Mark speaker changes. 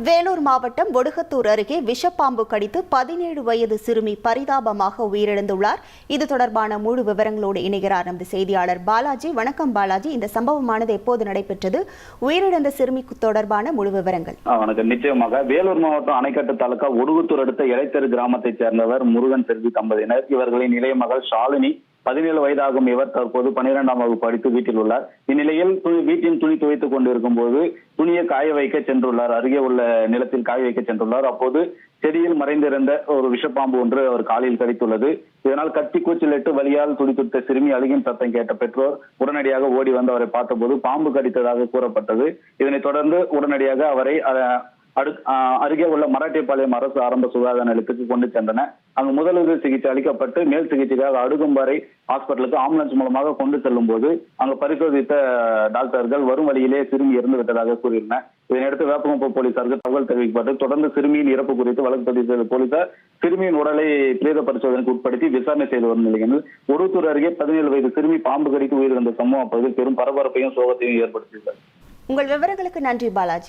Speaker 1: வேலூர் மாவட்டம் ஒடுகத்தூர் அருகே விஷப்பாம்பு கடித்து 17 வயது சிறுமி பரிதாபமாக உயிரிழந்துள்ளார். இது தொடர்பான முழு விவரங்களோடு இணைகிறார் நமது செய்தியாளர் பாலாஜி. வணக்கம் பாலாஜி, இந்த சம்பவமானது எப்போது நடைபெற்றது? உயிரிழந்த சிறுமி தொடர்பான முழு விவரங்கள்.
Speaker 2: வணக்கம். நிச்சயமாக வேலூர் மாவட்டம் அணைக்கட்டு தாலுகா ஒடுகுத்தூர் அடுத்த இளைத்தெரு கிராமத்தைச் சேர்ந்தவர் முருகன் செல்வி தம்பதியினர். இவர்களின் இளைய மகள் ஷாலினி 17 வயதாகும் இவர் தற்போது 12ஆம் வகுப்பு படித்து வீட்டில் உள்ளார். இந்நிலையில் வீட்டின் துணி துவைத்துக் கொண்டிருக்கும் போது துணியை காய வைக்க சென்றுள்ளார். அருகே உள்ள நிலத்தில் காய வைக்க சென்றுள்ளார். அப்போது செடியில் மறைந்திருந்த ஒரு விஷப்பாம்பு ஒன்று அவர் காலில் கடித்துள்ளது. இதனால் கத்தி கூச்சலிட்டு வலியால் துடித்துட்ட சிறுமி அழுகின் சத்தம் கேட்ட பெற்றோர் உடனடியாக ஓடி வந்து அவரை பார்த்தபோது பாம்பு கடித்ததாக கூறப்பட்டது. இதனைத் தொடர்ந்து உடனடியாக அவரை அருகே உள்ள மராட்டியபாளையம் அரசு ஆரம்ப சுகாதார நிலையத்துக்கு கொண்டு சென்றனர். அங்கு முதலுதவி சிகிச்சை அளிக்கப்பட்டு மேல் சிகிச்சைக்காக அடுகும்பாறை ஹாஸ்பிட்டலுக்கு ஆம்புலன்ஸ் மூலமாக கொண்டு செல்லும் போது அங்கு பரிசோதித்த டாக்டர்கள் வரும் வழியிலே சிறுமி இறந்து விட்டதாக கூறினர். இதனையடுத்து வேப்பங்குப்பம் போலீசாருக்கு தகவல் தெரிவிக்கப்பட்டு தொடர்ந்து சிறுமியின் இறப்பு குறித்து வழக்கு பதிவு செய்த போலீசார் சிறுமியின் உடலை பிரேத பரிசோதனைக்கு உட்படுத்தி விசாரணை செய்து வரும் நிலையில் ஒடுத்தூர் அருகே 17 வயது சிறுமி பாம்பு கடித்து உயிரிழந்த சம்பவம் அப்பகுதியில் பெரும் பரபரப்பையும் சோகத்தையும் ஏற்படுத்தியுள்ளது.
Speaker 1: உங்கள் விவரங்களுக்கு நன்றி பாலாஜி.